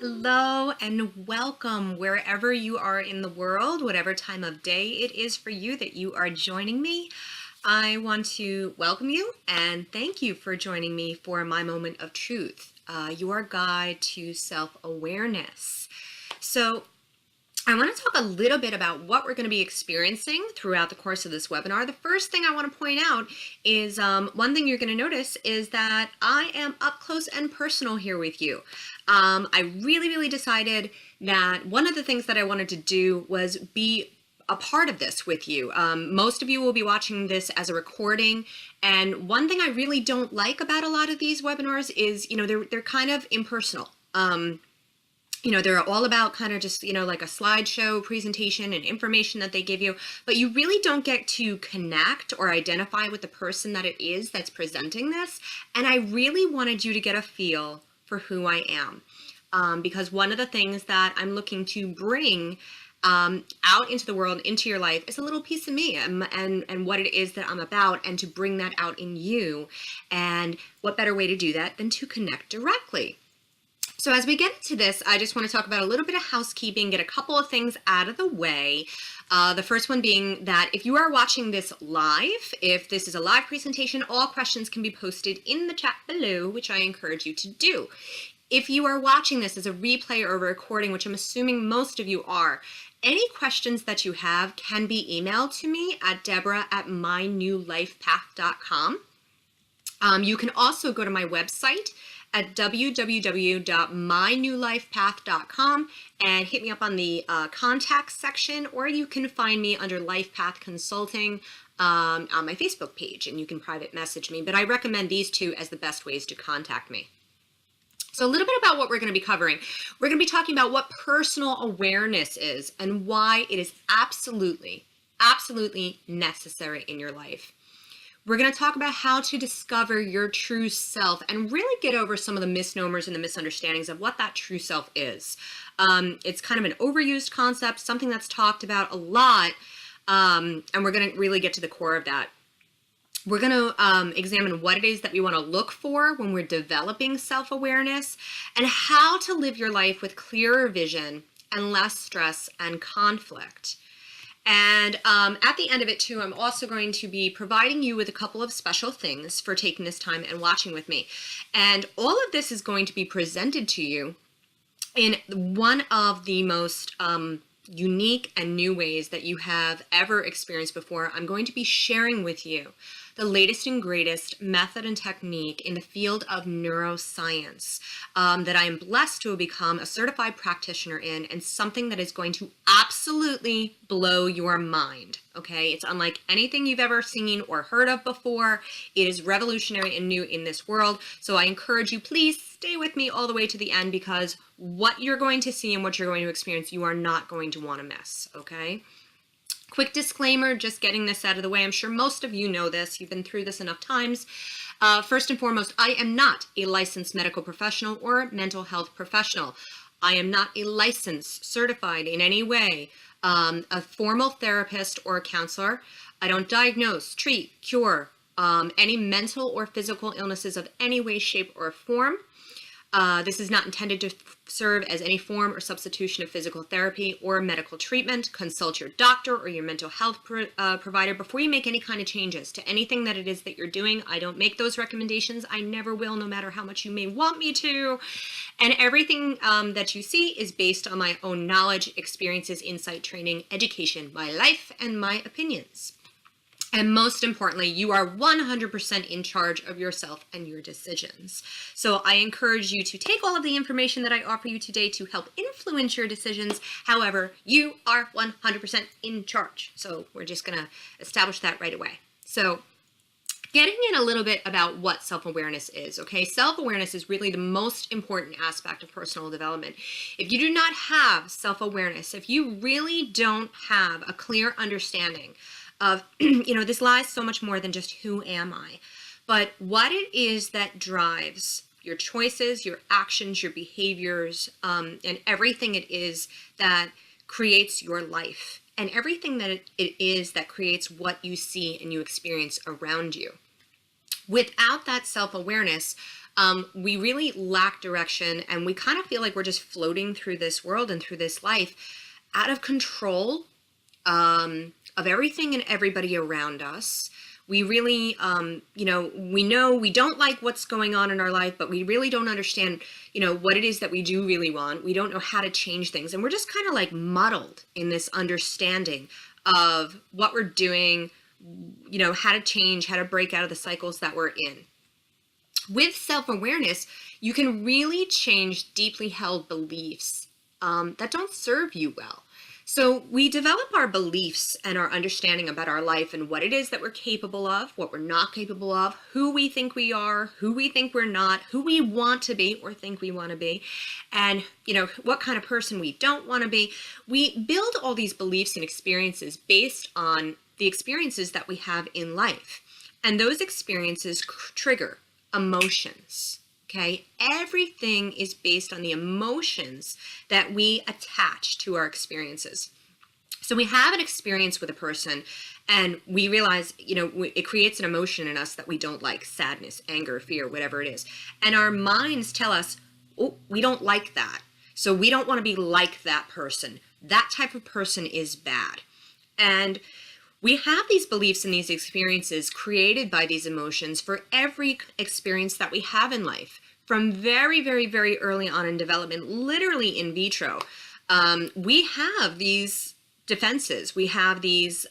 Hello and welcome wherever you are in the world, whatever time of day it is for you that you are joining me. I want to welcome you and thank you for joining me for my moment of truth, your guide to self-awareness. So I want to talk a little bit about what we're going to be experiencing throughout the course of this webinar. The first thing I want to point out is one thing you're going to notice is that I am up close and personal here with you. I really decided that one of the things that I wanted to do was be a part of this with you. Most of you will be watching this as a recording, and one thing I really don't like about a lot of these webinars is, they're kind of impersonal. They're all about kind of just, like a slideshow presentation and information that they give you, but you really don't get to connect or identify with the person that it is that's presenting this. And I really wanted you to get a feel for who I am, because one of the things that I'm looking to bring out into the world, into your life, is a little piece of me and what it is that I'm about, and to bring that out in you. And what better way to do that than to connect directly? So as we get into this, I just want to talk about a little bit of housekeeping, get a couple of things out of the way. The first one being that if you are watching this live, if this is a live presentation, all questions can be posted in the chat below, which I encourage you to do. If you are watching this as a replay or a recording, which I'm assuming most of you are, any questions that you have can be emailed to me at deborah@mynewlifepath.com. You can also go to my website at www.mynewlifepath.com and hit me up on the contact section, or you can find me under Life Path Consulting on my Facebook page, and you can private message me. But I recommend these two as the best ways to contact me. So a little bit about what we're going to be covering. We're going to be talking about what personal awareness is and why it is absolutely necessary in your life. We're going to talk about how to discover your true self and really get over some of the misnomers and the misunderstandings of what that true self is. It's kind of an overused concept, something that's talked about a lot, and we're going to really get to the core of that. We're going to examine what it is that we want to look for when we're developing self-awareness, and how to live your life with clearer vision and less stress and conflict. And at the end of it too, I'm also going to be providing you with a couple of special things for taking this time and watching with me. And all of this is going to be presented to you in one of the most unique and new ways that you have ever experienced before. I'm going to be sharing with you the latest and greatest method and technique in the field of neuroscience that I am blessed to have become a certified practitioner in, and something that is going to absolutely blow your mind, okay? It's unlike anything you've ever seen or heard of before. It is revolutionary and new in this world. So I encourage you, please stay with me all the way to the end, because what you're going to see and what you're going to experience, you are not going to want to miss, okay? Quick disclaimer, just getting this out of the way. I'm sure most of you know this. You've been through this enough times. First and foremost, I am not a licensed medical professional or mental health professional. I am not a licensed, certified in any way, a formal therapist or a counselor. I don't diagnose, treat, cure any mental or physical illnesses of any way, shape, or form. This is not intended to serve as any form or substitution of physical therapy or medical treatment. Consult your doctor or your mental health provider before you make any kind of changes to anything that it is that you're doing. I don't make those recommendations. I never will, no matter how much you may want me to. And everything that you see is based on my own knowledge, experiences, insight, training, education, my life, and my opinions. And most importantly, you are 100% in charge of yourself and your decisions. So I encourage you to take all of the information that I offer you today to help influence your decisions. However, you are 100% in charge. So we're just going to establish that right away. So getting in a little bit about what self-awareness is, okay? Self-awareness is really the most important aspect of personal development. If you do not have self-awareness, if you really don't have a clear understanding of, this lies so much more than just who am I, but what it is that drives your choices, your actions, your behaviors, and everything it is that creates your life, and everything that it is that creates what you see and you experience around you. Without that self-awareness, We really lack direction, and we kind of feel like we're just floating through this world and through this life out of control of everything and everybody around us. We really, we know we don't like what's going on in our life, but we really don't understand, what it is that we do really want. We don't know how to change things. And we're just kind of like muddled in this understanding of what we're doing, how to change, how to break out of the cycles that we're in. With self-awareness, you can really change deeply held beliefs that don't serve you well. So we develop our beliefs and our understanding about our life and what it is that we're capable of, what we're not capable of, who we think we are, who we think we're not, who we want to be or think we want to be, and what kind of person we don't want to be. We build all these beliefs and experiences based on the experiences that we have in life. And those experiences trigger emotions. Okay, everything is based on the emotions that we attach to our experiences. So we have an experience with a person and we realize, it creates an emotion in us that we don't like: sadness, anger, fear, whatever it is. And our minds tell us, oh, we don't like that. So we don't want to be like that person. That type of person is bad. And we have these beliefs and these experiences created by these emotions for every experience that we have in life. From very, very, very early on in development, literally in vitro, we have these defenses, we have these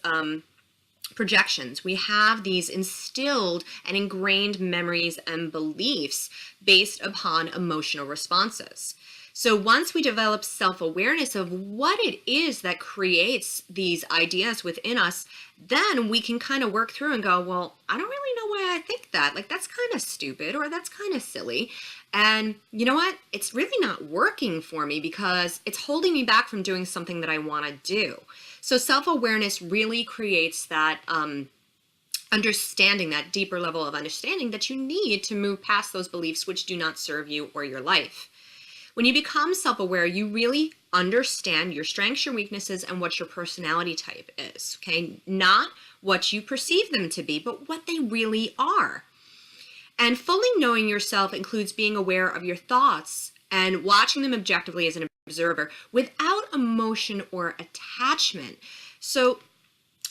projections, we have these instilled and ingrained memories and beliefs based upon emotional responses. So once we develop self-awareness of what it is that creates these ideas within us, then we can kind of work through and go, well, I don't really know why I think that. Like, that's kind of stupid, or that's kind of silly. And you know what? It's really not working for me because it's holding me back from doing something that I want to do. So self-awareness really creates that understanding, that deeper level of understanding that you need to move past those beliefs which do not serve you or your life. When you become self-aware, you really understand your strengths, your weaknesses, and what your personality type is, okay? Not what you perceive them to be, but what they really are. And fully knowing yourself includes being aware of your thoughts and watching them objectively as an observer without emotion or attachment. So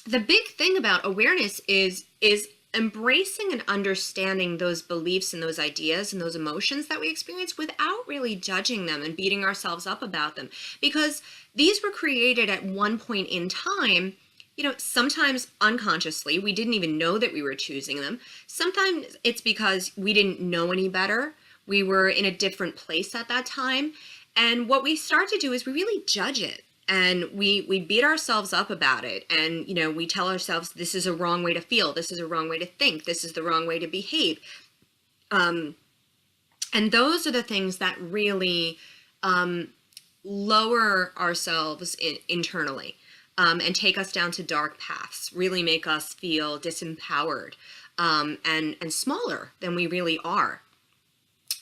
the big thing about awareness is embracing and understanding those beliefs and those ideas and those emotions that we experience without really judging them and beating ourselves up about them. Because these were created at one point in time, sometimes unconsciously. We didn't even know that we were choosing them. Sometimes it's because we didn't know any better. We were in a different place at that time. And what we start to do is we really judge it. And we beat ourselves up about it. And, we tell ourselves this is a wrong way to feel. This is a wrong way to think. This is the wrong way to behave. And those are the things that really lower ourselves internally and take us down to dark paths, really make us feel disempowered and smaller than we really are.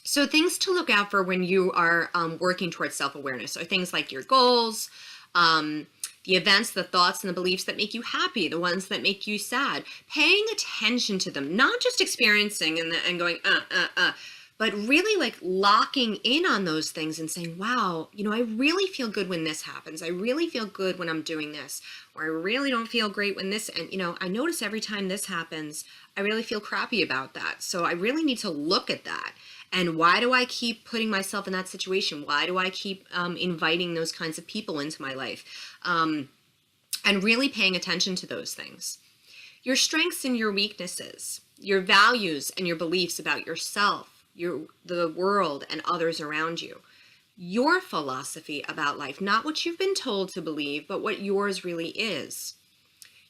So things to look out for when you are working towards self-awareness are things like your goals, the events, the thoughts, and the beliefs that make you happy, the ones that make you sad, paying attention to them, not just experiencing and going, but really like locking in on those things and saying, wow, I really feel good when this happens. I really feel good when I'm doing this, or I really don't feel great when this, and I notice every time this happens, I really feel crappy about that. So I really need to look at that. And why do I keep putting myself in that situation? Why do I keep inviting those kinds of people into my life? And really paying attention to those things. Your strengths and your weaknesses, your values and your beliefs about yourself, the world and others around you. Your philosophy about life, not what you've been told to believe, but what yours really is.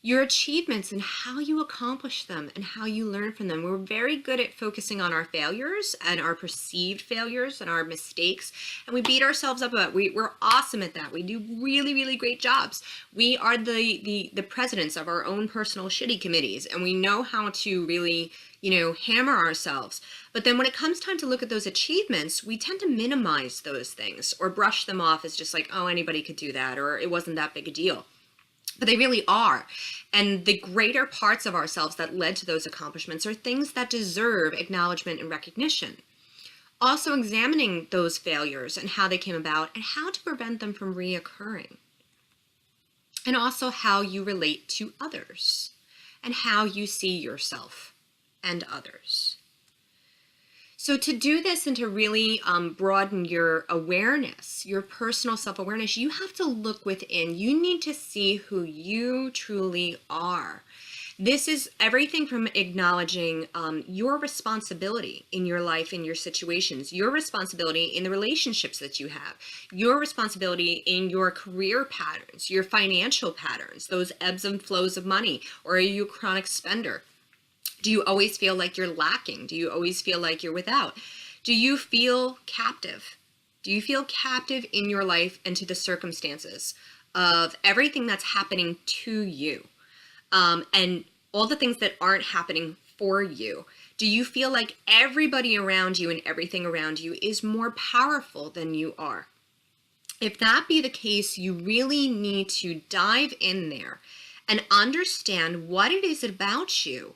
Your achievements and how you accomplish them and how you learn from them. We're very good at focusing on our failures and our perceived failures and our mistakes, and we beat ourselves up about it. We're awesome at that. We do really, really great jobs. We are the presidents of our own personal shitty committees, and we know how to really, hammer ourselves. But then when it comes time to look at those achievements, we tend to minimize those things or brush them off as just like, oh, anybody could do that, or it wasn't that big a deal. But they really are. And the greater parts of ourselves that led to those accomplishments are things that deserve acknowledgement and recognition. Also examining those failures and how they came about and how to prevent them from reoccurring. And also how you relate to others and how you see yourself and others. So to do this and to really broaden your awareness, your personal self-awareness, you have to look within. You need to see who you truly are. This is everything from acknowledging your responsibility in your life, in your situations, your responsibility in the relationships that you have, your responsibility in your career patterns, your financial patterns, those ebbs and flows of money, or are you a chronic spender? Do you always feel like you're lacking? Do you always feel like you're without? Do you feel captive? Do you feel captive in your life and to the circumstances of everything that's happening to you? And all the things that aren't happening for you? Do you feel like everybody around you and everything around you is more powerful than you are? If that be the case, you really need to dive in there and understand what it is about you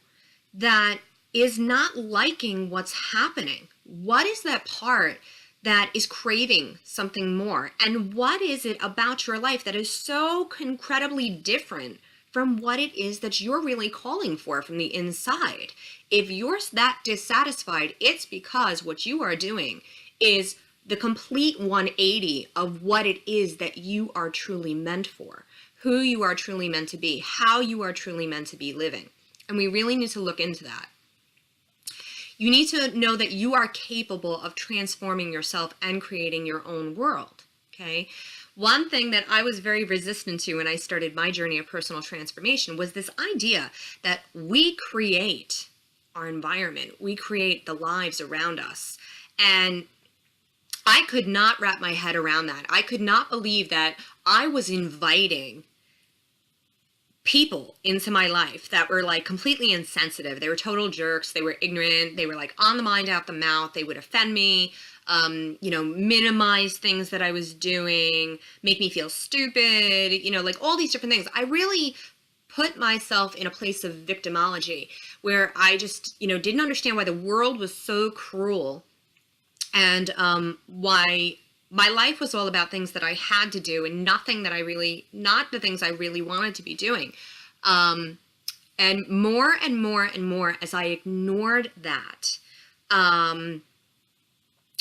that is not liking what's happening. What is that part that is craving something more? And what is it about your life that is so incredibly different from what it is that you're really calling for from the inside? If you're that dissatisfied, it's because what you are doing is the complete 180 of what it is that you are truly meant for, who you are truly meant to be, how you are truly meant to be living. And we really need to look into that. You need to know that you are capable of transforming yourself and creating your own world, okay? One thing that I was very resistant to when I started my journey of personal transformation was this idea that we create our environment, we create the lives around us. And I could not wrap my head around that. I could not believe that I was inviting people into my life that were like completely insensitive. They were total jerks. They were ignorant. They were like on the mind, out the mouth. They would offend me, minimize things that I was doing, make me feel stupid, like all these different things. I really put myself in a place of victimology where I just, didn't understand why the world was so cruel and why my life was all about things that I had to do and not the things I really wanted to be doing. And more and more and more as I ignored that,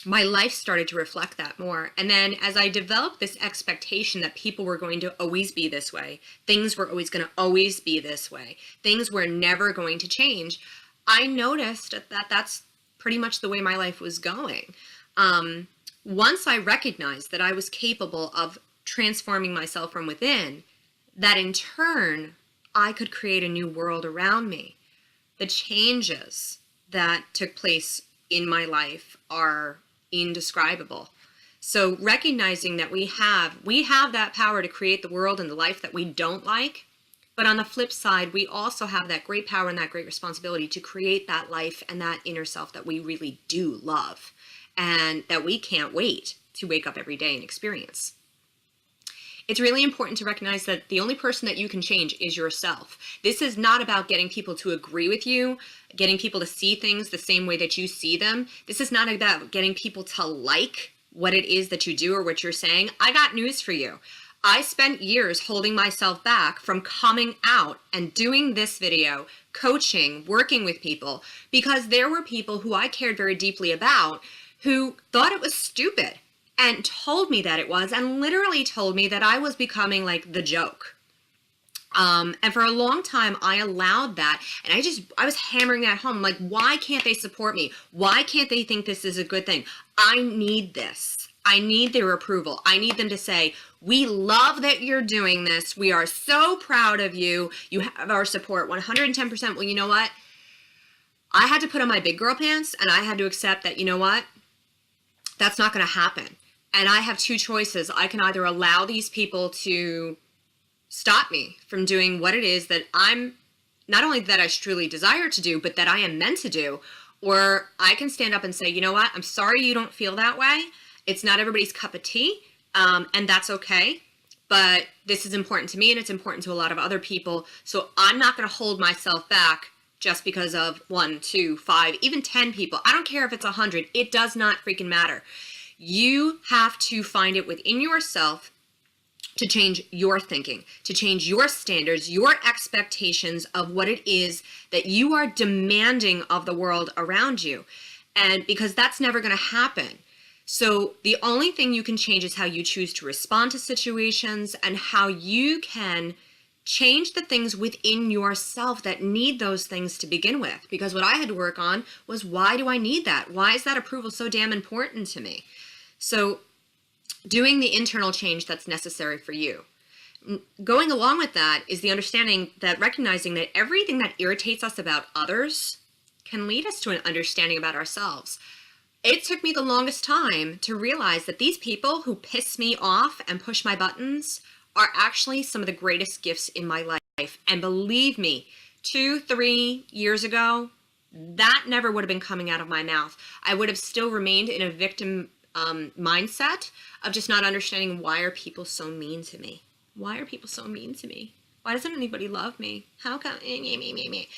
my life started to reflect that more. And then as I developed this expectation that people were going to always be this way, things were always going to always be this way, things were never going to change, I noticed that that's pretty much the way my life was going. Once I recognized that I was capable of transforming myself from within, that in turn, I could create a new world around me. The changes that took place in my life are indescribable. So recognizing that we have that power to create the world and the life that we don't like, but on the flip side, we also have that great power and that great responsibility to create that life and that inner self that we really do love, and that we can't wait to wake up every day and experience. It's really important to recognize that the only person that you can change is yourself. This is not about getting people to agree with you, getting people to see things the same way that you see them. This is not about getting people to like what it is that you do or what you're saying. I got news for you. I spent years holding myself back from coming out and doing this video, coaching, working with people, because there were people who I cared very deeply about who thought it was stupid and told me that it was, and literally told me that I was becoming like the joke. And for a long time, I allowed that, and I was hammering that home, like, why can't they support me? Why can't they think this is a good thing? I need this. I need their approval. I need them to say, we love that you're doing this. We are so proud of you. You have our support 110%. Well, you know what? I had to put on my big girl pants, and I had to accept that, you know what? That's not going to happen. And I have two choices. I can either allow these people to stop me from doing what it is that I'm, not only that I truly desire to do, but that I am meant to do, or I can stand up and say, you know what? I'm sorry you don't feel that way. It's not everybody's cup of tea, and that's okay. But this is important to me, and it's important to a lot of other people. So I'm not going to hold myself back just because of 1, 2, 5, even 10 people. I don't care if it's 100. It does not freaking matter. You have to find it within yourself to change your thinking, to change your standards, your expectations of what it is that you are demanding of the world around you. And because that's never going to happen. So the only thing you can change is how you choose to respond to situations and how you can change the things within yourself that need those things to begin with. Because what I had to work on was, why do I need that? Why is that approval so damn important to me? So doing the internal change that's necessary for you. Going along with that is the understanding that recognizing that everything that irritates us about others can lead us to an understanding about ourselves. It took me the longest time to realize that these people who piss me off and push my buttons are actually some of the greatest gifts in my life. And believe me, 2, 3 years ago, that never would have been coming out of my mouth. I would have still remained in a victim mindset of just not understanding, why are people so mean to me? Why are people so mean to me? Why doesn't anybody love me? How come me?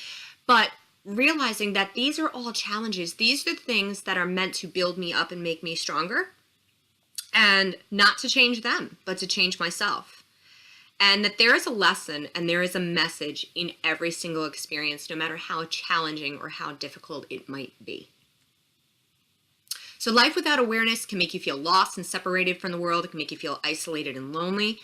But realizing that these are all challenges. These are the things that are meant to build me up and make me stronger, and not to change them, but to change myself. And that there is a lesson and there is a message in every single experience, no matter how challenging or how difficult it might be. So life without awareness can make you feel lost and separated from the world. It can make you feel isolated and lonely.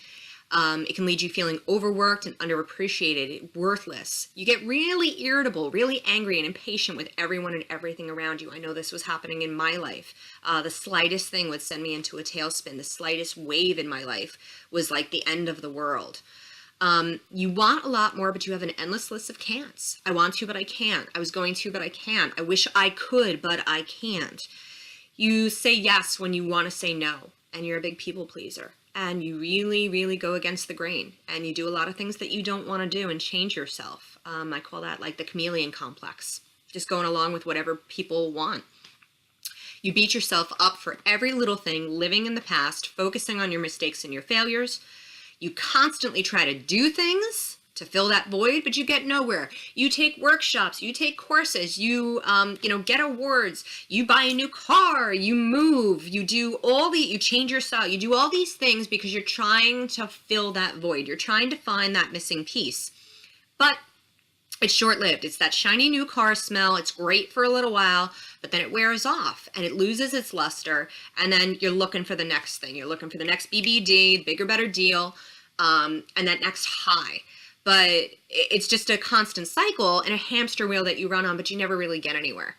It can lead you feeling overworked and underappreciated, worthless. You get really irritable, really angry and impatient with everyone and everything around you. I know this was happening in my life. The slightest thing would send me into a tailspin. The slightest wave in my life was like the end of the world. You want a lot more, but you have an endless list of can'ts. I want to, but I can't. I was going to, but I can't. I wish I could, but I can't. You say yes when you want to say no, and you're a big people pleaser. And you really, really go against the grain, and you do a lot of things that you don't want to do and change yourself. I call that like the chameleon complex, just going along with whatever people want. You beat yourself up for every little thing, living in the past, focusing on your mistakes and your failures. You constantly try to do things to fill that void, but you get nowhere. You take workshops, you take courses, you get awards, you buy a new car, you move, you change your style, you do all these things because you're trying to fill that void. You're trying to find that missing piece. But it's short-lived. It's that shiny new car smell. It's great for a little while, but then it wears off and it loses its luster. And then you're looking for the next thing. You're looking for the next BBD, bigger, better deal, and that next high. But it's just a constant cycle and a hamster wheel that you run on, but you never really get anywhere.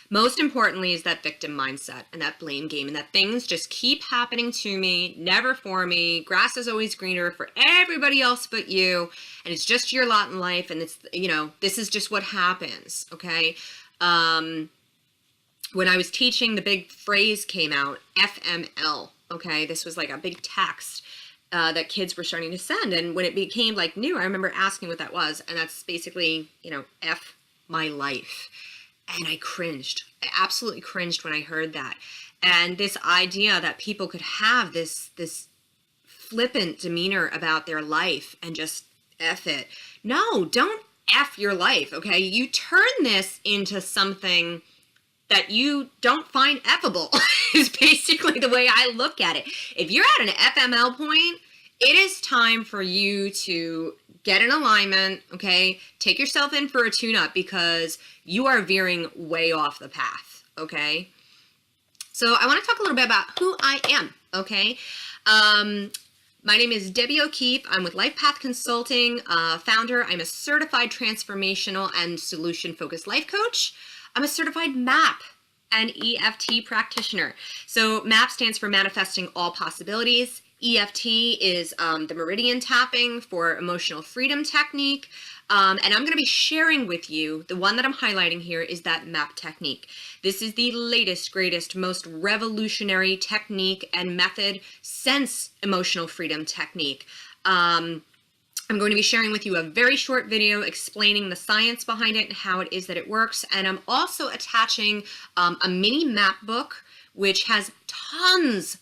Most importantly is that victim mindset and that blame game, and that things just keep happening to me, never for me. Grass is always greener for everybody else but you, and it's just your lot in life, and it's, this is just what happens, okay? When I was teaching, the big phrase came out, FML, okay? This was like a big text that kids were starting to send. And when it became like new, I remember asking what that was. And that's basically, F my life. And I cringed. I absolutely cringed when I heard that. And this idea that people could have this flippant demeanor about their life and just F it. No, don't F your life, okay? You turn this into something that you don't find effable is basically the way I look at it. If you're at an FML point, it is time for you to get in alignment, okay? Take yourself in for a tune-up because you are veering way off the path, okay? So I want to talk a little bit about who I am, okay? My name is Debbie O'Keefe. I'm with Life Path Consulting, founder. I'm a certified transformational and solution-focused life coach. I'm a certified MAP and EFT practitioner. So MAP stands for Manifesting All Possibilities. EFT is the meridian tapping for emotional freedom technique. And I'm going to be sharing with you, the one that I'm highlighting here is that MAP technique. This is the latest, greatest, most revolutionary technique and method since emotional freedom technique. I'm going to be sharing with you a very short video explaining the science behind it and how it is that it works. And I'm also attaching a mini map book, which has tons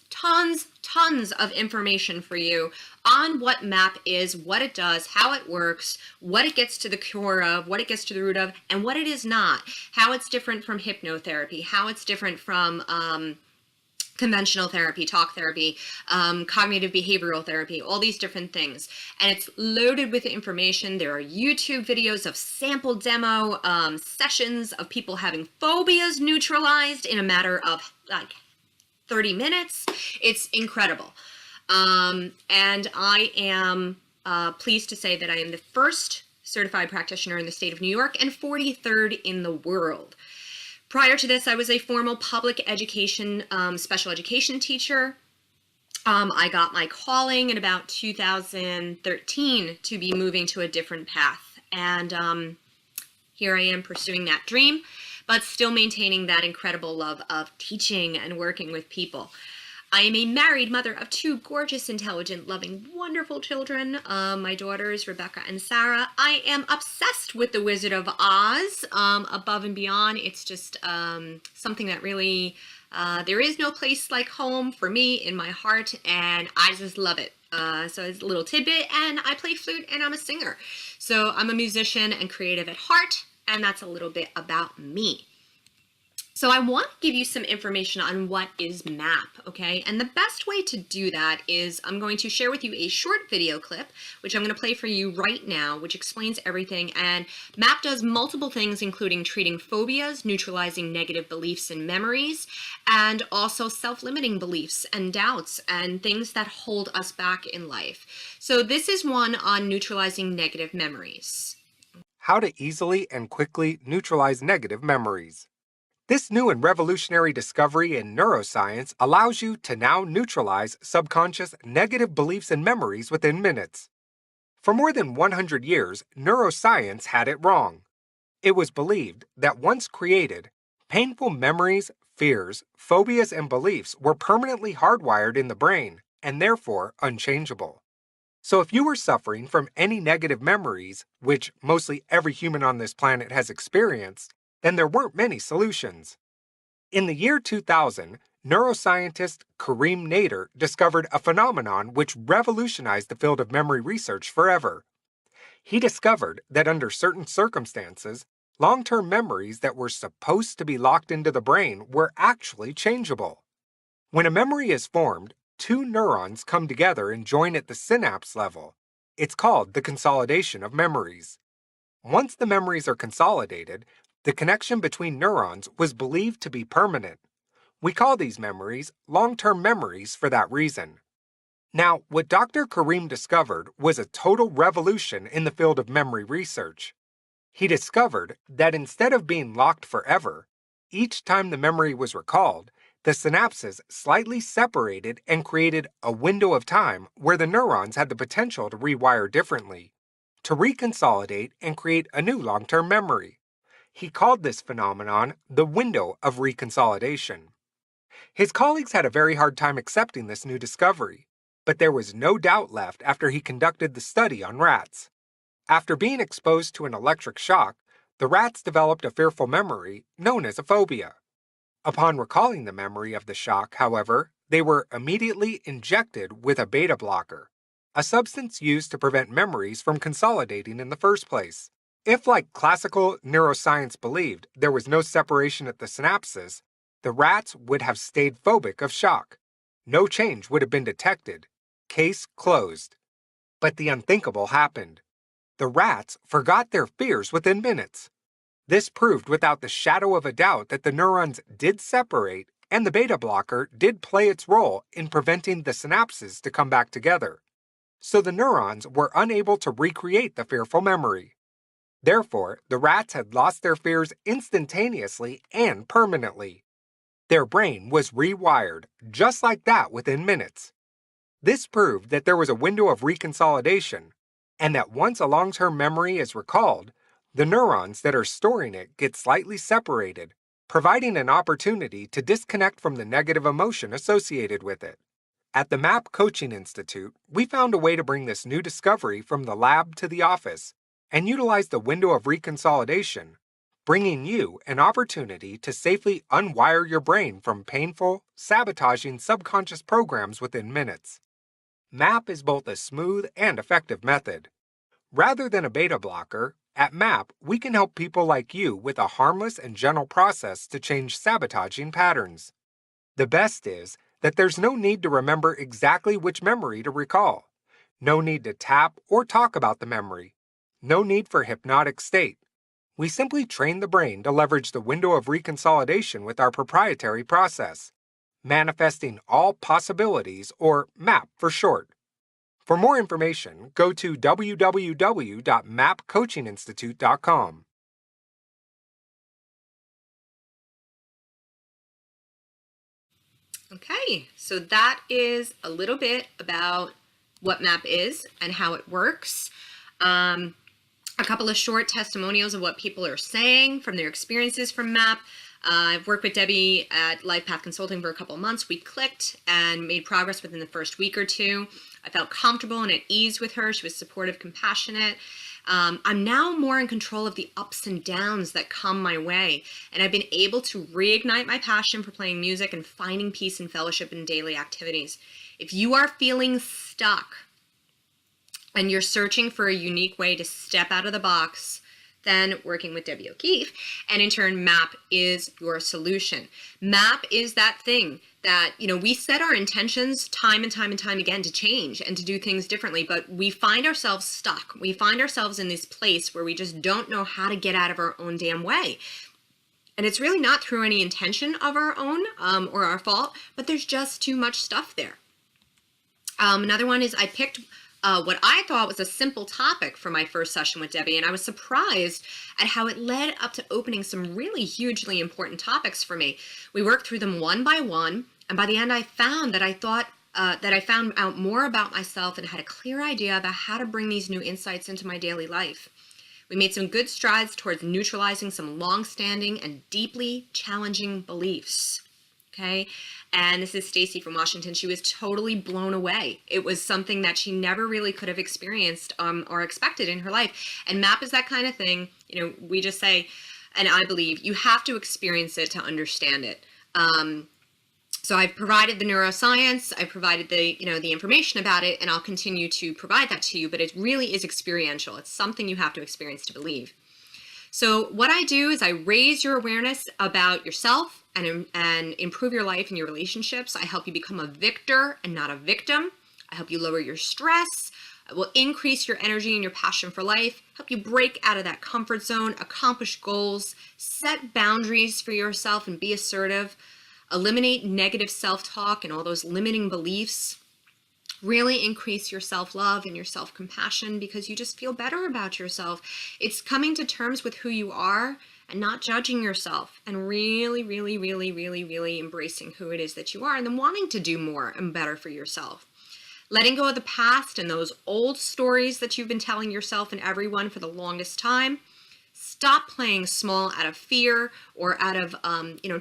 of information for you on what MAP is, what it does, how it works, what it gets to the core of, what it gets to the root of, and what it is not, how it's different from hypnotherapy, how it's different from conventional therapy, talk therapy, cognitive behavioral therapy, all these different things. And it's loaded with information. There are YouTube videos of sample demo sessions of people having phobias neutralized in a matter of like 30 minutes. It's incredible. And I am pleased to say that I am the first certified practitioner in the state of New York and 43rd in the world. Prior to this, I was a formal public education, special education teacher. I got my calling in about 2013 to be moving to a different path. And here I am pursuing that dream, but still maintaining that incredible love of teaching and working with people. I am a married mother of 2 gorgeous, intelligent, loving, wonderful children. My daughters, Rebecca and Sarah. I am obsessed with The Wizard of Oz, above and beyond. It's just something that really, there is no place like home for me in my heart, and I just love it. So it's a little tidbit, and I play flute, and I'm a singer. So I'm a musician and creative at heart, and that's a little bit about me. So I want to give you some information on what is MAP, okay? And the best way to do that is I'm going to share with you a short video clip, which I'm going to play for you right now, which explains everything. And MAP does multiple things, including treating phobias, neutralizing negative beliefs and memories, and also self-limiting beliefs and doubts and things that hold us back in life. So this is one on neutralizing negative memories. How to easily and quickly neutralize negative memories. This new and revolutionary discovery in neuroscience allows you to now neutralize subconscious negative beliefs and memories within minutes. For more than 100 years, neuroscience had it wrong. It was believed that once created, painful memories, fears, phobias, and beliefs were permanently hardwired in the brain and therefore unchangeable. So if you were suffering from any negative memories, which mostly every human on this planet has experienced, then there weren't many solutions. In the year 2000, neuroscientist Karim Nader discovered a phenomenon which revolutionized the field of memory research forever. He discovered that under certain circumstances, long-term memories that were supposed to be locked into the brain were actually changeable. When a memory is formed, 2 neurons come together and join at the synapse level. It's called the consolidation of memories. Once the memories are consolidated, the connection between neurons was believed to be permanent. We call these memories long-term memories for that reason. Now, what Dr. Karim discovered was a total revolution in the field of memory research. He discovered that instead of being locked forever, each time the memory was recalled, the synapses slightly separated and created a window of time where the neurons had the potential to rewire differently, to reconsolidate and create a new long-term memory. He called this phenomenon the window of reconsolidation. His colleagues had a very hard time accepting this new discovery, but there was no doubt left after he conducted the study on rats. After being exposed to an electric shock, the rats developed a fearful memory known as a phobia. Upon recalling the memory of the shock, however, they were immediately injected with a beta blocker, a substance used to prevent memories from consolidating in the first place. If, like classical neuroscience believed, there was no separation at the synapses, the rats would have stayed phobic of shock. No change would have been detected. Case closed. But the unthinkable happened. The rats forgot their fears within minutes. This proved without the shadow of a doubt that the neurons did separate and the beta blocker did play its role in preventing the synapses to come back together. So the neurons were unable to recreate the fearful memory. Therefore, the rats had lost their fears instantaneously and permanently. Their brain was rewired, just like that, within minutes. This proved that there was a window of reconsolidation, and that once a long-term memory is recalled, the neurons that are storing it get slightly separated, providing an opportunity to disconnect from the negative emotion associated with it. At the MAP Coaching Institute, we found a way to bring this new discovery from the lab to the office and utilize the window of reconsolidation, bringing you an opportunity to safely unwire your brain from painful, sabotaging subconscious programs within minutes. MAP is both a smooth and effective method. Rather than a beta blocker, at MAP, we can help people like you with a harmless and gentle process to change sabotaging patterns. The best is that there's no need to remember exactly which memory to recall. No need to tap or talk about the memory. No need for hypnotic state. We simply train the brain to leverage the window of reconsolidation with our proprietary process, manifesting all possibilities, or MAP for short. For more information, go to www.mapcoachinginstitute.com. Okay, so that is a little bit about what MAP is and how it works. A couple of short testimonials of what people are saying from their experiences from MAP. I've worked with Debbie at Life Path Consulting for a couple of months. We clicked and made progress within the first week or two. I felt comfortable and at ease with her. She was supportive, compassionate. I'm now more in control of the ups and downs that come my way, and I've been able to reignite my passion for playing music and finding peace and fellowship in daily activities. If you are feeling stuck and you're searching for a unique way to step out of the box, then working with Debbie O'Keefe, and in turn, MAP is your solution. MAP is that thing that, we set our intentions time and time and time again to change and to do things differently, but we find ourselves stuck. We find ourselves in this place where we just don't know how to get out of our own damn way. And it's really not through any intention of our own or our fault, but there's just too much stuff there. Another one is I picked what I thought was a simple topic for my first session with Debbie, and I was surprised at how it led up to opening some really hugely important topics for me. We worked through them one by one, and by the end I found that I found out more about myself and had a clear idea about how to bring these new insights into my daily life. We made some good strides towards neutralizing some long-standing and deeply challenging beliefs. Okay, and this is Stacy from Washington. She was totally blown away. It was something that she never really could have experienced or expected in her life. And MAP is that kind of thing. We just say, and I believe you have to experience it to understand it. So I've provided the neuroscience, I provided the information about it, and I'll continue to provide that to you. But it really is experiential. It's something you have to experience to believe. So what I do is I raise your awareness about yourself and improve your life and your relationships. I help you become a victor and not a victim. I help you lower your stress. I will increase your energy and your passion for life, help you break out of that comfort zone, accomplish goals, set boundaries for yourself and be assertive, eliminate negative self-talk and all those limiting beliefs. Really increase your self-love and your self-compassion because you just feel better about yourself. It's coming to terms with who you are and not judging yourself and really, really, really, really, really embracing who it is that you are and then wanting to do more and better for yourself. Letting go of the past and those old stories that you've been telling yourself and everyone for the longest time. Stop playing small out of fear or out of,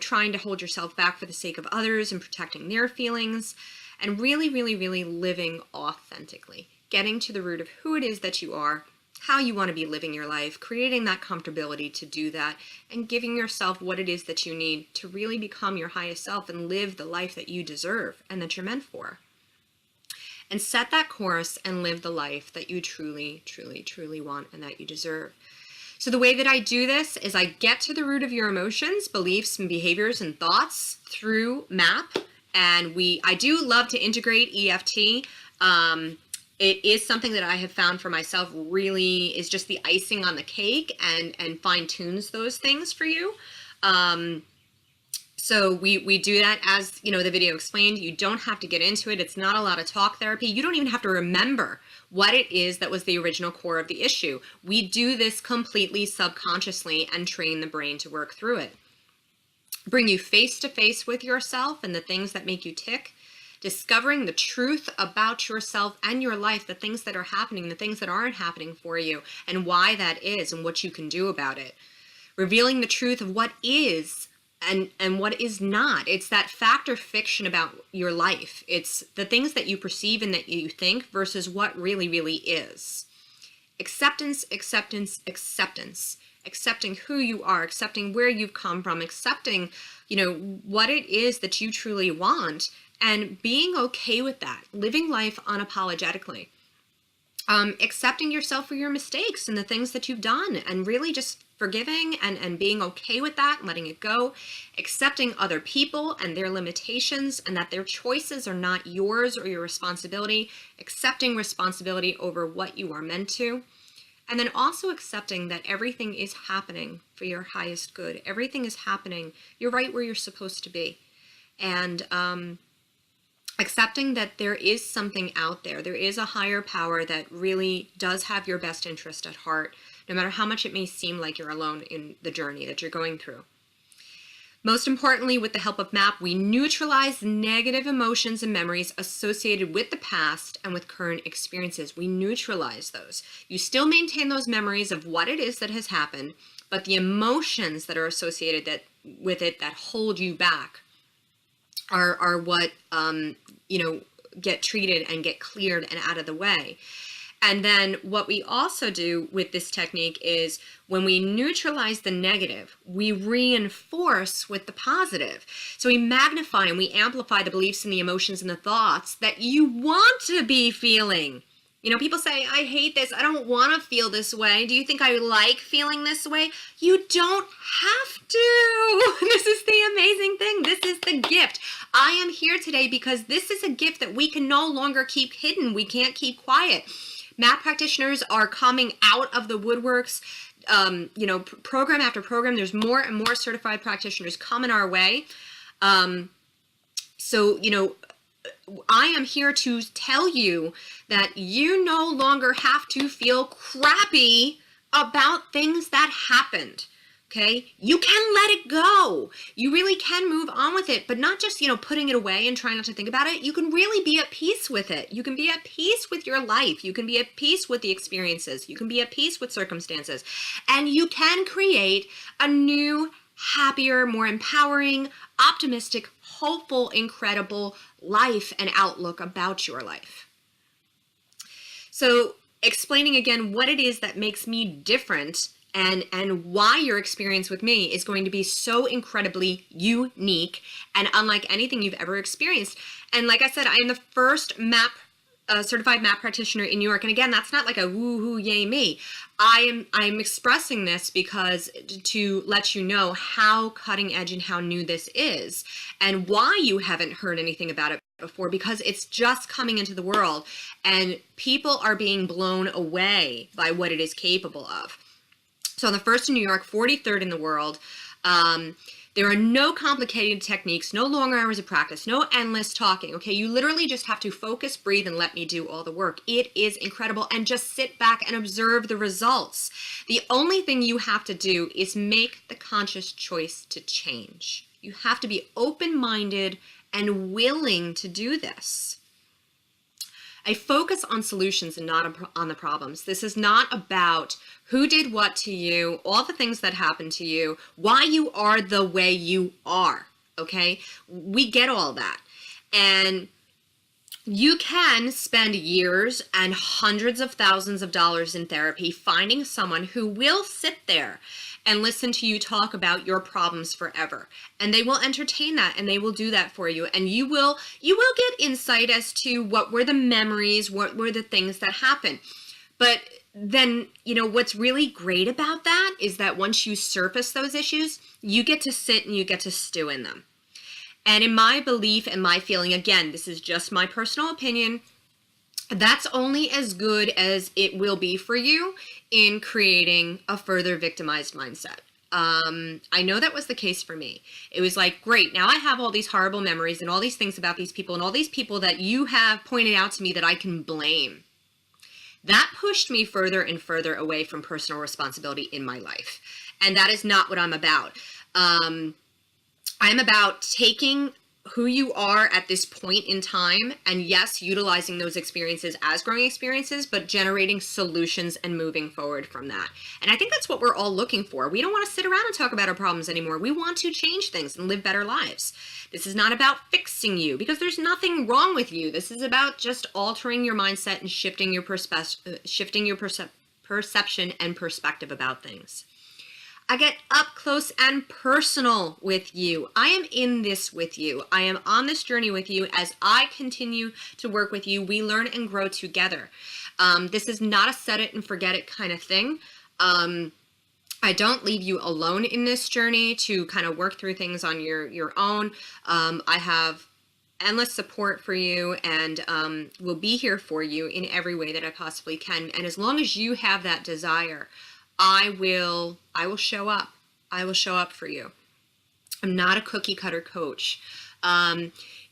trying to hold yourself back for the sake of others and protecting their feelings. And really, really, really living authentically, getting to the root of who it is that you are, how you want to be living your life, creating that comfortability to do that, and giving yourself what it is that you need to really become your highest self and live the life that you deserve and that you're meant for. And set that course and live the life that you truly, truly, truly want and that you deserve. So the way that I do this is I get to the root of your emotions, beliefs, and behaviors and thoughts through MAP. And I do love to integrate EFT. It is something that I have found for myself really is just the icing on the cake and fine tunes those things for you. So we do that as, the video explained. You don't have to get into it. It's not a lot of talk therapy. You don't even have to remember what it is that was the original core of the issue. We do this completely subconsciously and train the brain to work through it. Bring you face to face with yourself and the things that make you tick, discovering the truth about yourself and your life, the things that are happening, the things that aren't happening for you, and why that is and what you can do about it. Revealing the truth of what is and what is not. It's that fact or fiction about your life. It's the things that you perceive and that you think versus what really, really is. Acceptance, acceptance, acceptance. accepting who you are, accepting where you've come from, accepting, what it is that you truly want, and being okay with that, living life unapologetically. Accepting yourself for your mistakes and the things that you've done, and really just forgiving and being okay with that, letting it go, accepting other people and their limitations and that their choices are not yours or your responsibility, accepting responsibility over what you are meant to, and then also accepting that everything is happening for your highest good. Everything is happening. You're right where you're supposed to be. And accepting that there is something out there. There is a higher power that really does have your best interest at heart, no matter how much it may seem like you're alone in the journey that you're going through. Most importantly, with the help of MAP, we neutralize negative emotions and memories associated with the past and with current experiences. We neutralize those. You still maintain those memories of what it is that has happened, but the emotions that are associated with it that hold you back are what get treated and get cleared and out of the way. And then what we also do with this technique is when we neutralize the negative, we reinforce with the positive. So we magnify and we amplify the beliefs and the emotions and the thoughts that you want to be feeling. People say, I hate this. I don't want to feel this way. Do you think I like feeling this way? You don't have to. This is the amazing thing. This is the gift. I am here today because this is a gift that we can no longer keep hidden. We can't keep quiet. MAP practitioners are coming out of the woodworks, program after program. There's more and more certified practitioners coming our way. I am here to tell you that you no longer have to feel crappy about things that happened. Okay, you can let it go. You really can move on with it, but not just, putting it away and trying not to think about it. You can really be at peace with it. You can be at peace with your life. You can be at peace with the experiences. You can be at peace with circumstances. And you can create a new, happier, more empowering, optimistic, hopeful, incredible life and outlook about your life. So explaining again what it is that makes me different and why your experience with me is going to be so incredibly unique and unlike anything you've ever experienced. And like I said, I am the first certified MAP practitioner in New York. And again, that's not like a woo-hoo, yay me. I'm expressing this because to let you know how cutting edge and how new this is and why you haven't heard anything about it before, because it's just coming into the world and people are being blown away by what it is capable of. So the first in New York, 43rd in the world. There are no complicated techniques, no long hours of practice, no endless talking. Okay, you literally just have to focus, breathe, and let me do all the work. It is incredible, and just sit back and observe the results. The only thing you have to do is make the conscious choice to change. You have to be open-minded and willing to do this. I focus on solutions and not on the problems. This is not about who did what to you, all the things that happened to you, why you are the way you are, okay? We get all that. And you can spend years and hundreds of thousands of dollars in therapy finding someone who will sit there and listen to you talk about your problems forever. And they will entertain that and they will do that for you. And you will get insight as to what were the memories, what were the things that happened. But then, what's really great about that is that once you surface those issues, you get to sit and you get to stew in them. And in my belief and my feeling, again, this is just my personal opinion, that's only as good as it will be for you in creating a further victimized mindset. I know that was the case for me. It was like, great, now I have all these horrible memories and all these things about these people and all these people that you have pointed out to me that I can blame. That pushed me further and further away from personal responsibility in my life. And that is not what I'm about. I'm about taking who you are at this point in time and yes, utilizing those experiences as growing experiences, but generating solutions and moving forward from that. And I think that's what we're all looking for. We don't want to sit around and talk about our problems anymore. We want to change things and live better lives. This is not about fixing you because there's nothing wrong with you. This is about just altering your mindset and shifting your perception and perspective about things. I get up close and personal with you. I am in this with you. I am on this journey with you. As I continue to work with you, we learn and grow together. This is not a set it and forget it kind of thing. I don't leave you alone in this journey to kind of work through things on your own. I have endless support for you, and will be here for you in every way that I possibly can. And as long as you have that desire, I will show up. I will show up for you. I'm not a cookie cutter coach.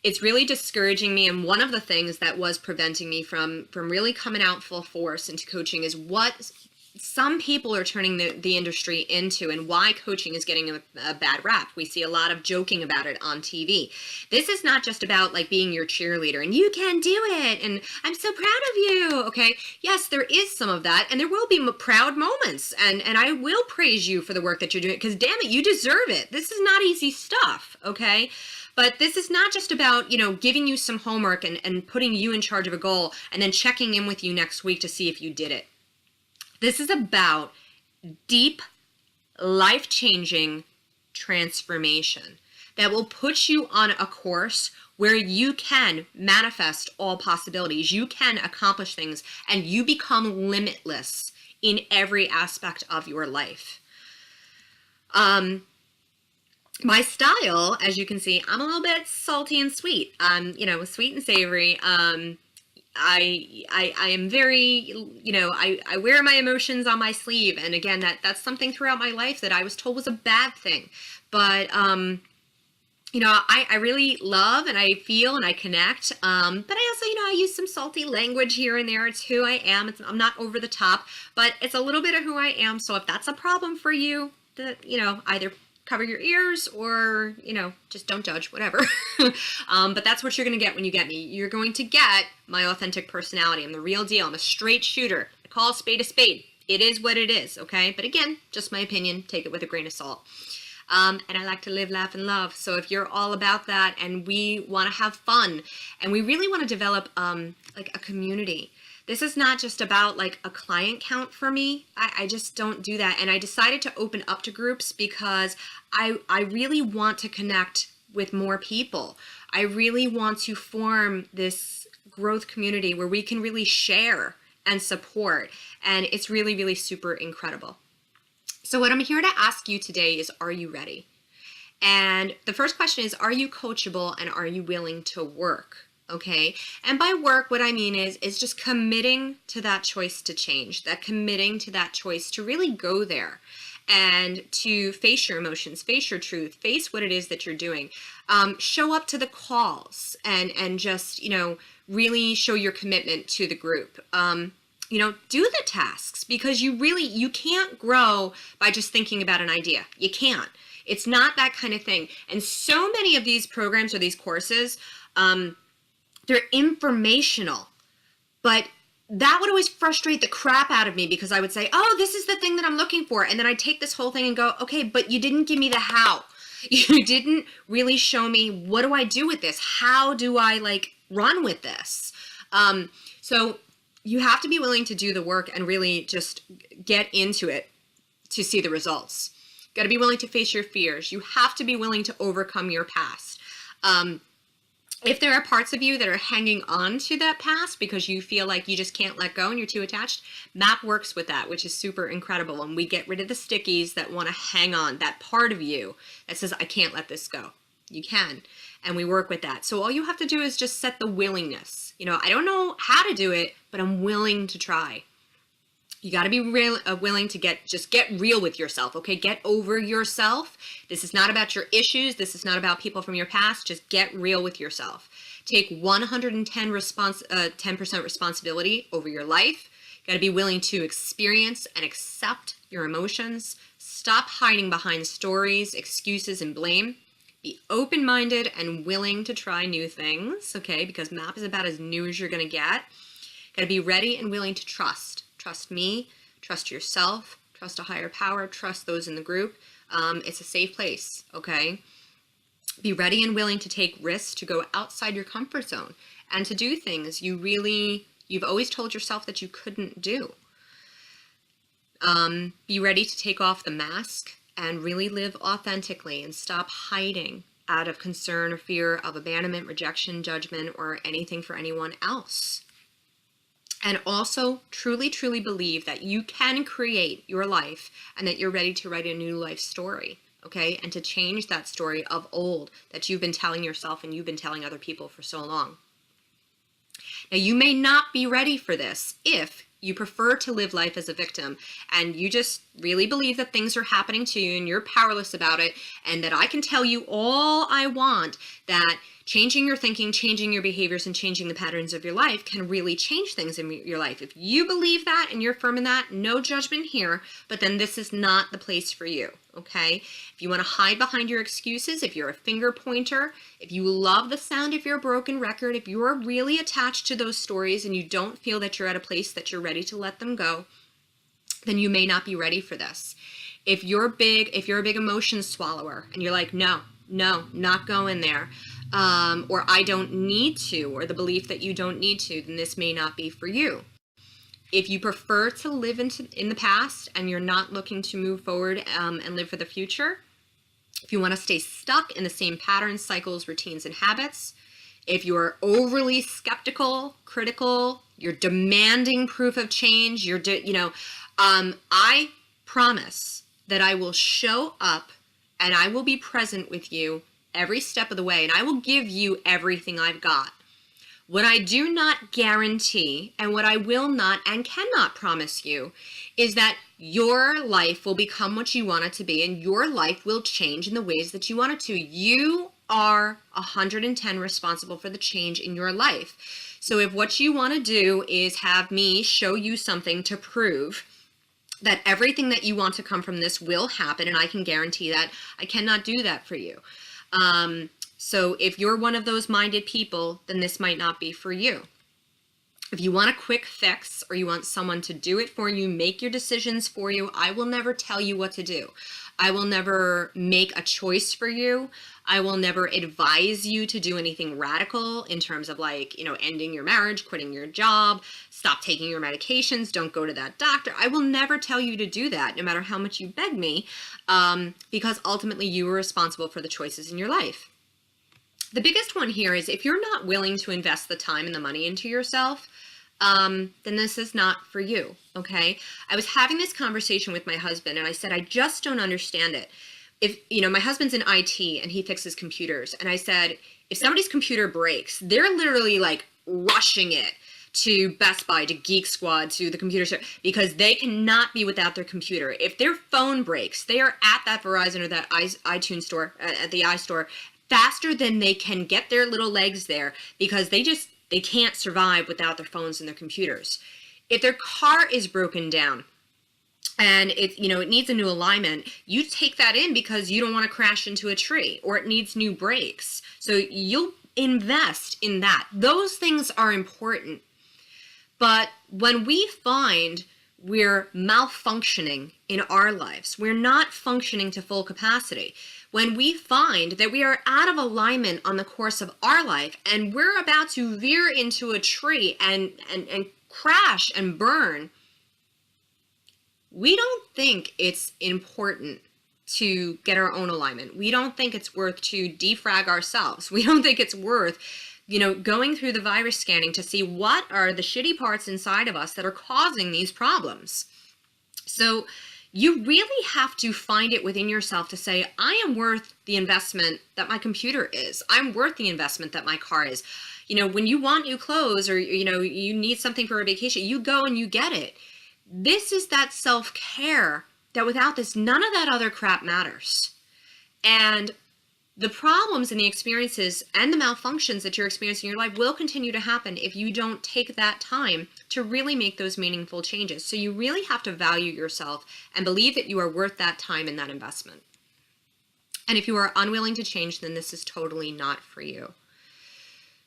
It's really discouraging me, and one of the things that was preventing me from really coming out full force into coaching is what some people are turning the industry into, and why coaching is getting a bad rap. We see a lot of joking about it on TV. This is not just about like being your cheerleader and you can do it and I'm so proud of you. Okay. Yes, there is some of that, and there will be proud moments, and I will praise you for the work that you're doing, because damn it, you deserve it. This is not easy stuff. Okay. But this is not just about, giving you some homework and putting you in charge of a goal and then checking in with you next week to see if you did it. This is about deep, life-changing transformation that will put you on a course where you can manifest all possibilities. You can accomplish things, and you become limitless in every aspect of your life. My style, as you can see, I'm a little bit salty and sweet. Sweet and savory. I am very, I wear my emotions on my sleeve. And again, that's something throughout my life that I was told was a bad thing. But, I really love and I feel and I connect. But I also, I use some salty language here and there. It's who I am. I'm not over the top, but it's a little bit of who I am. So if that's a problem for you, either cover your ears or, just don't judge, whatever. But that's what you're going to get when you get me. You're going to get my authentic personality. I'm the real deal. I'm a straight shooter. I call a spade a spade. It is what it is, okay? But again, just my opinion. Take it with a grain of salt. And I like to live, laugh, and love. So if you're all about that, and we want to have fun, and we really want to develop like a community. This is not just about like a client count for me. I just don't do that. And I decided to open up to groups because I really want to connect with more people. I really want to form this growth community where we can really share and support. And it's really, really super incredible. So what I'm here to ask you today is, are you ready? And the first question is, are you coachable and are you willing to work? Okay. And by work, what I mean is just committing to that choice to change, that committing to that choice to really go there and to face your emotions, face your truth, face what it is that you're doing. Show up to the calls and just, really show your commitment to the group. Do the tasks, because you can't grow by just thinking about an idea. You can't. It's not that kind of thing. And so many of these programs or these courses, they're informational, but that would always frustrate the crap out of me, because I would say, oh, this is the thing that I'm looking for. And then I take this whole thing and go, okay, but you didn't give me the how. You didn't really show me, what do I do with this? How do I run with this? So you have to be willing to do the work and really just get into it to see the results. Got to be willing to face your fears. You have to be willing to overcome your past. If there are parts of you that are hanging on to that past because you feel like you just can't let go and you're too attached, MAP works with that, which is super incredible. And we get rid of the stickies that want to hang on, that part of you that says, I can't let this go. You can. And we work with that. So all you have to do is just set the willingness. I don't know how to do it, but I'm willing to try. You got to be willing to get real with yourself, okay? Get over yourself. This is not about your issues. This is not about people from your past. Just get real with yourself. Take 10% responsibility over your life. You got to be willing to experience and accept your emotions. Stop hiding behind stories, excuses, and blame. Be open-minded and willing to try new things, okay? Because MAP is about as new as you're going to get. Got to be ready and willing to trust. Trust me, trust yourself, trust a higher power, trust those in the group. It's a safe place, okay? Be ready and willing to take risks, to go outside your comfort zone and to do things you've always told yourself that you couldn't do. Be ready to take off the mask and really live authentically and stop hiding out of concern or fear of abandonment, rejection, judgment, or anything for anyone else. And also truly, truly believe that you can create your life and that you're ready to write a new life story, okay? And to change that story of old that you've been telling yourself and you've been telling other people for so long. Now, you may not be ready for this if you prefer to live life as a victim and you just really believe that things are happening to you and you're powerless about it, and that I can tell you all I want that changing your thinking, changing your behaviors, and changing the patterns of your life can really change things in your life. If you believe that and you're firm in that, no judgment here, but then this is not the place for you, okay? If you want to hide behind your excuses, if you're a finger pointer, if you love the sound of your broken record, if you are really attached to those stories and you don't feel that you're at a place that you're ready to let them go, then you may not be ready for this. If you're a big emotion swallower and you're like, no, not going there, or I don't need to, or the belief that you don't need to, then this may not be for you. If you prefer to live in the past and you're not looking to move forward and live for the future, if you want to stay stuck in the same patterns, cycles, routines, and habits, if you're overly skeptical, critical, you're demanding proof of change, I promise that I will show up and I will be present with you every step of the way, and I will give you everything I've got. What I do not guarantee and what I will not and cannot promise you is that your life will become what you want it to be and your life will change in the ways that you want it to. You are 110 responsible for the change in your life. So if what you want to do is have me show you something to prove that everything that you want to come from this will happen, and I can guarantee that, I cannot do that for you. So if you're one of those minded people, then this might not be for you. If you want a quick fix or you want someone to do it for you, make your decisions for you, I will never tell you what to do. I will never make a choice for you. I will never advise you to do anything radical in terms of ending your marriage, quitting your job, stop taking your medications, don't go to that doctor. I will never tell you to do that, no matter how much you beg me, because ultimately you are responsible for the choices in your life. The biggest one here is if you're not willing to invest the time and the money into yourself, then this is not for you, okay? I was having this conversation with my husband and I said, I just don't understand it. If, my husband's in IT and he fixes computers. And I said, if somebody's computer breaks, they're literally like rushing it to Best Buy, to Geek Squad, to the computer store, because they cannot be without their computer. If their phone breaks, they are at that Verizon or that iTunes store, at the iStore, faster than they can get their little legs there, because they can't survive without their phones and their computers. If their car is broken down and it needs a new alignment, you take that in because you don't want to crash into a tree, or it needs new brakes. So you'll invest in that. Those things are important. But when we find we're malfunctioning in our lives, we're not functioning to full capacity, when we find that we are out of alignment on the course of our life and we're about to veer into a tree and crash and burn, we don't think it's important to get our own alignment. We don't think it's worth to defrag ourselves. We don't think it's worth going through the virus scanning to see what are the shitty parts inside of us that are causing these problems. So you really have to find it within yourself to say, I am worth the investment that my computer is. I'm worth the investment that my car is. When you want new clothes or, you need something for a vacation, you go and you get it. This is that self-care that without this, none of that other crap matters. And the problems and the experiences and the malfunctions that you're experiencing in your life will continue to happen if you don't take that time to really make those meaningful changes. So you really have to value yourself and believe that you are worth that time and that investment. And if you are unwilling to change, then this is totally not for you.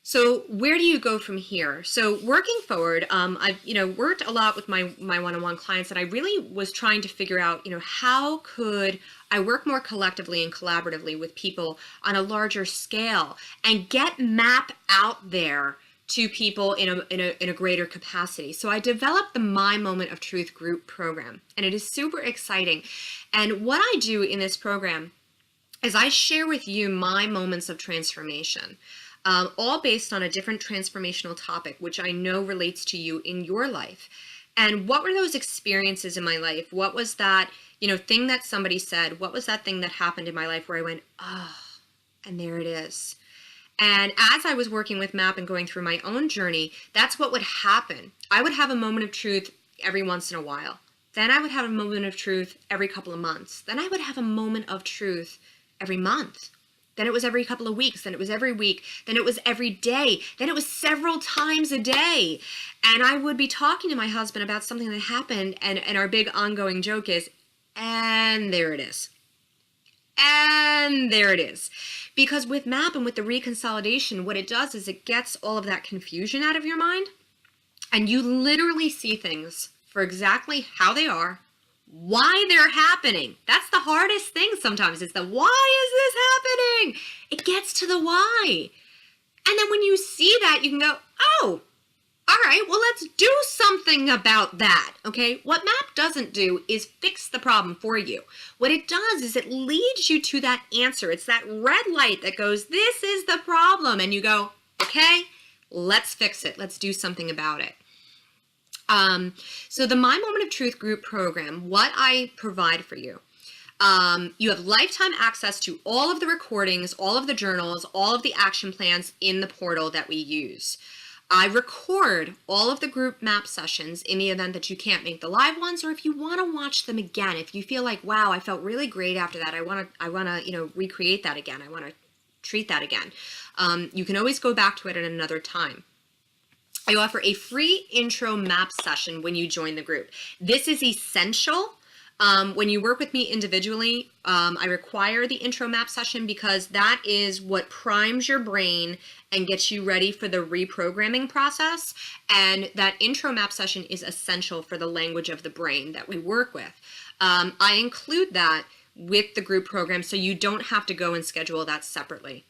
So where do you go from here? So working forward, I've worked a lot with my one-on-one clients, and I really was trying to figure out, how could I work more collectively and collaboratively with people on a larger scale and get map out there to people in a greater capacity. So I developed the My Moment of Truth group program, and it is super exciting. And what I do in this program is I share with you my moments of transformation, all based on a different transformational topic, which I know relates to you in your life. And what were those experiences in my life? What was that, thing that somebody said? What was that thing that happened in my life where I went, oh, and there it is. And as I was working with MAP and going through my own journey, that's what would happen. I would have a moment of truth every once in a while. Then I would have a moment of truth every couple of months. Then I would have a moment of truth every month. Then it was every couple of weeks. Then it was every week. Then it was every day. Then it was several times a day. And I would be talking to my husband about something that happened. And our big ongoing joke is, and there it is. And there it is. Because with MAP and with the reconsolidation, what it does is it gets all of that confusion out of your mind, and you literally see things for exactly how they are, why they're happening. That's the hardest thing sometimes, is the why is this happening? It gets to the why. And then when you see that, you can go, oh, all right, well, let's do something about that, okay? What MAP doesn't do is fix the problem for you. What it does is it leads you to that answer. It's that red light that goes, this is the problem. And you go, okay, let's fix it. Let's do something about it. So the My Moment of Truth group program, what I provide for you, you have lifetime access to all of the recordings, all of the journals, all of the action plans in the portal that we use. I record all of the group MAP sessions in the event that you can't make the live ones, or if you want to watch them again, if you feel like, wow, I felt really great after that, I want to recreate that again, I want to treat that again. You can always go back to it at another time. I offer a free intro MAP session when you join the group. This is essential. When you work with me individually, I require the intro MAP session because that is what primes your brain and gets you ready for the reprogramming process. And that intro MAP session is essential for the language of the brain that we work with. I include that with the group program so you don't have to go and schedule that separately.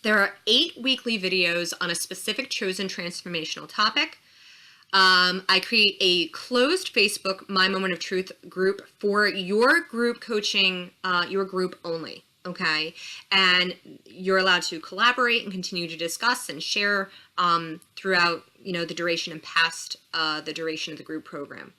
There are 8 weekly videos on a specific chosen transformational topic. I create a closed Facebook My Moment of Truth group for your group coaching, your group only, okay? And you're allowed to collaborate and continue to discuss and share throughout, the duration and past the duration of the group program.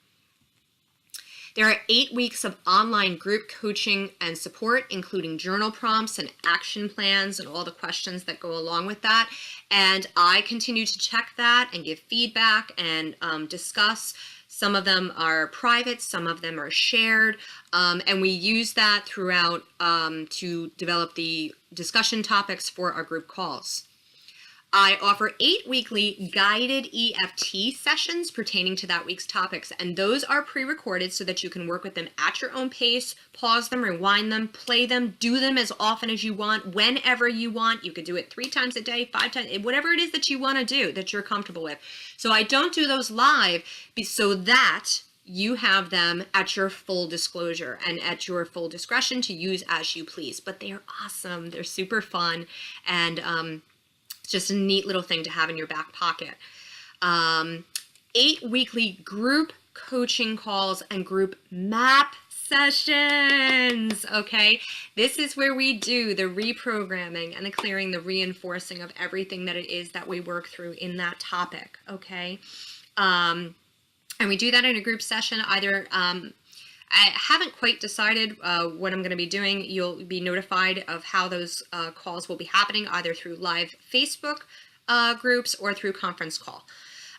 There are 8 weeks of online group coaching and support, including journal prompts and action plans and all the questions that go along with that. And I continue to check that and give feedback and discuss. Some of them are private, some of them are shared, and we use that throughout to develop the discussion topics for our group calls. I offer 8 weekly guided EFT sessions pertaining to that week's topics, and those are pre-recorded so that you can work with them at your own pace, pause them, rewind them, play them, do them as often as you want, whenever you want. You could do it 3 times a day, 5 times, whatever it is that you want to do, that you're comfortable with. So I don't do those live so that you have them at your full disclosure and at your full discretion to use as you please. But they are awesome. They're super fun, and it's just a neat little thing to have in your back pocket. 8 weekly group coaching calls and group MAP sessions, okay? This is where we do the reprogramming and the clearing, the reinforcing of everything that it is that we work through in that topic, okay? And we do that in a group session, either I haven't quite decided what I'm going to be doing. You'll be notified of how those calls will be happening, either through live Facebook groups or through conference call.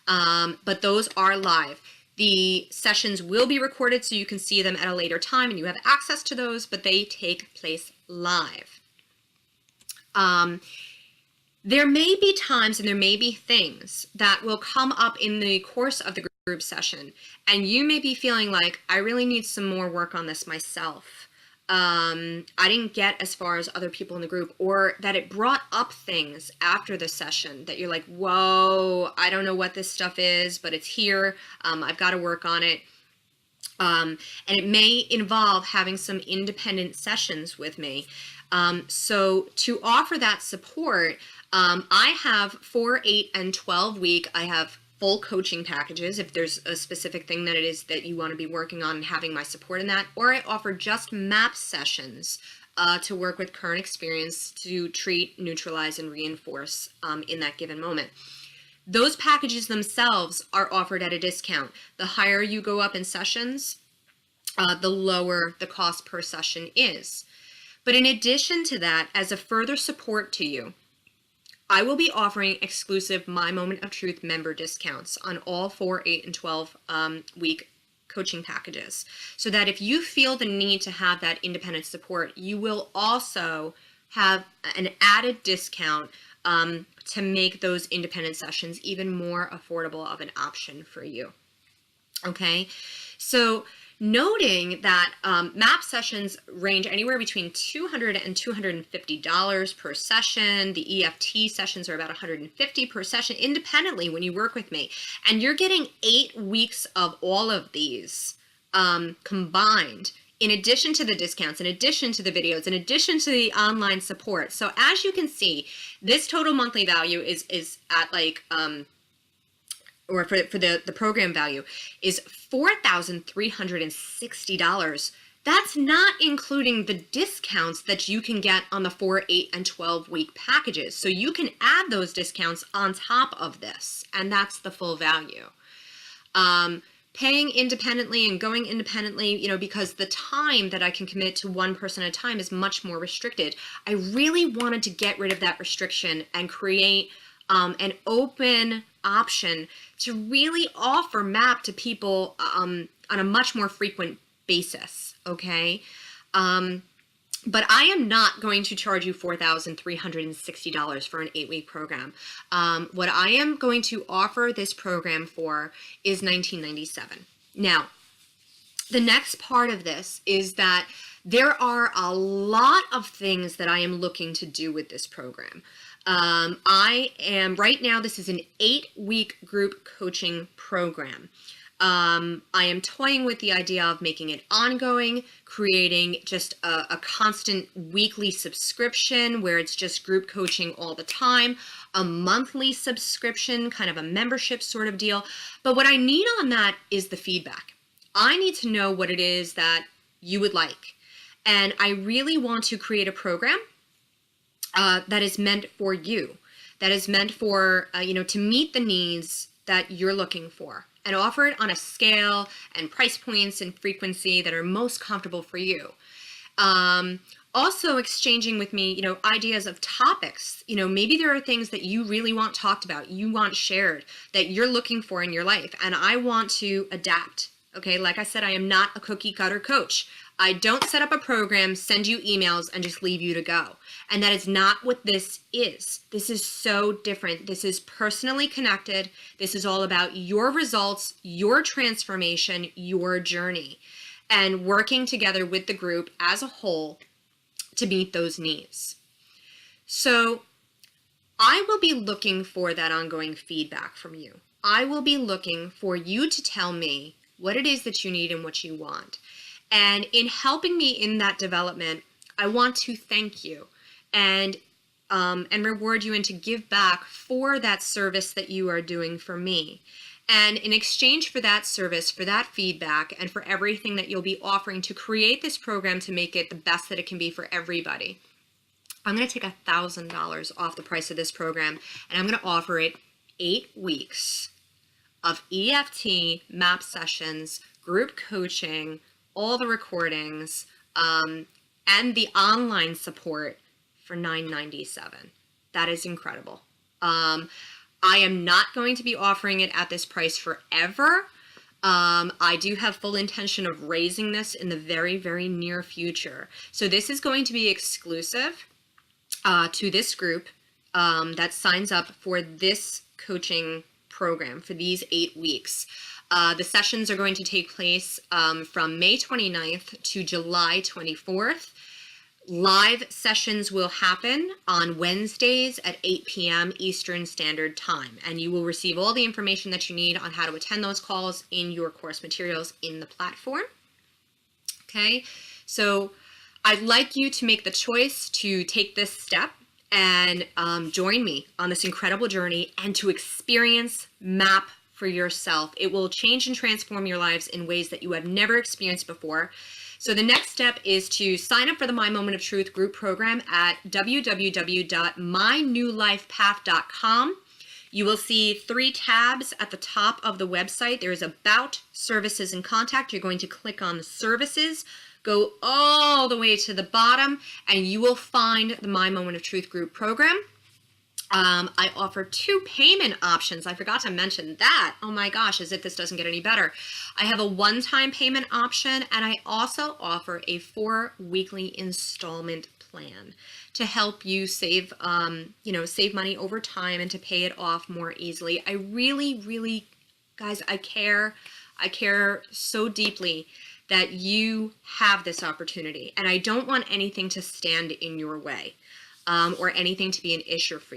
But those are live. The sessions will be recorded so you can see them at a later time and you have access to those, but they take place live. There may be times and there may be things that will come up in the course of the group session, and you may be feeling like, I really need some more work on this myself. I didn't get as far as other people in the group, or that it brought up things after the session that you're like, whoa, I don't know what this stuff is, but it's here. I've got to work on it. And it may involve having some independent sessions with me. So to offer that support, I have 4, 8, and 12 week. I have full coaching packages if there's a specific thing that it is that you want to be working on and having my support in that. Or I offer just MAP sessions to work with current experience to treat, neutralize, and reinforce in that given moment. Those packages themselves are offered at a discount. The higher you go up in sessions, the lower the cost per session is. But in addition to that, as a further support to you, I will be offering exclusive My Moment of Truth member discounts on all 4, 8, and 12 week coaching packages, so that if you feel the need to have that independent support, you will also have an added discount to make those independent sessions even more affordable of an option for you. Okay, so noting that MAP sessions range anywhere between $200 and $250 per session. The EFT sessions are about $150 per session independently when you work with me. And you're getting 8 weeks of all of these combined, in addition to the discounts, in addition to the videos, in addition to the online support. So as you can see, this total monthly value is at like or for the program value is $4,360. That's not including the discounts that you can get on the 4, 8, and 12 week packages. So you can add those discounts on top of this, and that's the full value. Paying independently and going independently, you know, because the time that I can commit to one person at a time is much more restricted. I really wanted to get rid of that restriction and create an open option to really offer MAP to people on a much more frequent basis, okay? But I am not going to charge you $4,360 for an 8-week program. What I am going to offer this program for is $1,997. Now, the next part of this is that there are a lot of things that I am looking to do with this program. I am, right now, this is an 8-week group coaching program. I am toying with the idea of making it ongoing, creating just a constant weekly subscription where it's just group coaching all the time, a monthly subscription, kind of a membership sort of deal. But what I need on that is the feedback. I need to know what it is that you would like. And I really want to create a program that is meant for you, that is meant for, to meet the needs that you're looking for, and offer it on a scale and price points and frequency that are most comfortable for you. Also exchanging with me, ideas of topics. Maybe there are things that you really want talked about, you want shared, that you're looking for in your life, and I want to adapt. Okay, like I said, I am not a cookie cutter coach. I don't set up a program, send you emails, and just leave you to go. And that is not what this is. This is so different. This is personally connected. This is all about your results, your transformation, your journey, and working together with the group as a whole to meet those needs. So I will be looking for that ongoing feedback from you. I will be looking for you to tell me what it is that you need and what you want. And in helping me in that development, I want to thank you and reward you and to give back for that service that you are doing for me. And in exchange for that service, for that feedback, and for everything that you'll be offering to create this program to make it the best that it can be for everybody, I'm going to take $1,000 off the price of this program, and I'm going to offer it 8 weeks of EFT, MAP sessions, group coaching, all the recordings, and the online support for $997. That is incredible. I am not going to be offering it at this price forever. I do have full intention of raising this in the very, very near future. So this is going to be exclusive to this group that signs up for this coaching program for these 8 weeks. The sessions are going to take place from May 29th to July 24th. Live sessions will happen on Wednesdays at 8 p.m. Eastern Standard Time, and you will receive all the information that you need on how to attend those calls in your course materials in the platform. Okay, so I'd like you to make the choice to take this step and join me on this incredible journey and to experience MAP for yourself. It will change and transform your lives in ways that you have never experienced before. So the next step is to sign up for the My Moment of Truth group program at www.mynewlifepath.com. You will see 3 tabs at the top of the website. There is About, Services, and Contact. You're going to click on the Services, go all the way to the bottom, and you will find the My Moment of Truth group program. I offer 2 payment options. I forgot to mention that. Oh my gosh, as if this doesn't get any better. I have a one-time payment option, and I also offer a 4 weekly installment plan to help you save, save money over time and to pay it off more easily. I really, guys, I care so deeply that you have this opportunity, and I don't want anything to stand in your way. Or anything to be an issue for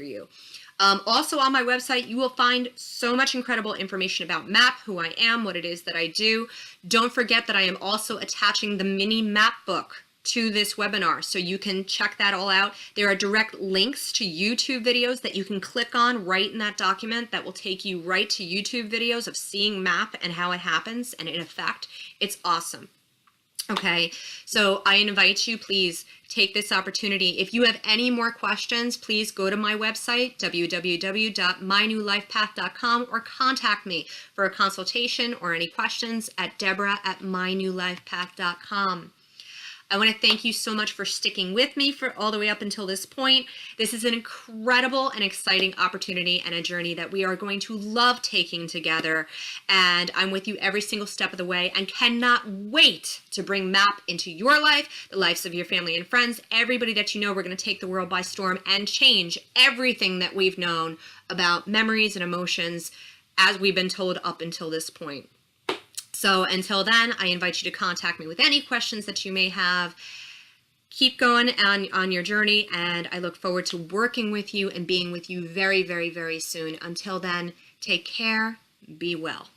you. Also on my website, you will find so much incredible information about MAP, who I am, what it is that I do. Don't forget that I am also attaching the mini MAP book to this webinar, so you can check that all out. There are direct links to YouTube videos that you can click on right in that document that will take you right to YouTube videos of seeing MAP and how it happens and in effect. It's awesome. Okay, so I invite you, please take this opportunity. If you have any more questions, please go to my website, www.mynewlifepath.com, or contact me for a consultation or any questions at Deborah@mynewlifepath.com. I want to thank you so much for sticking with me for all the way up until this point. This is an incredible and exciting opportunity and a journey that we are going to love taking together. And I'm with you every single step of the way and cannot wait to bring MAP into your life, the lives of your family and friends, everybody that you know. We're going to take the world by storm and change everything that we've known about memories and emotions as we've been told up until this point. So until then, I invite you to contact me with any questions that you may have. Keep going on your journey, and I look forward to working with you and being with you very, very, very soon. Until then, take care, be well.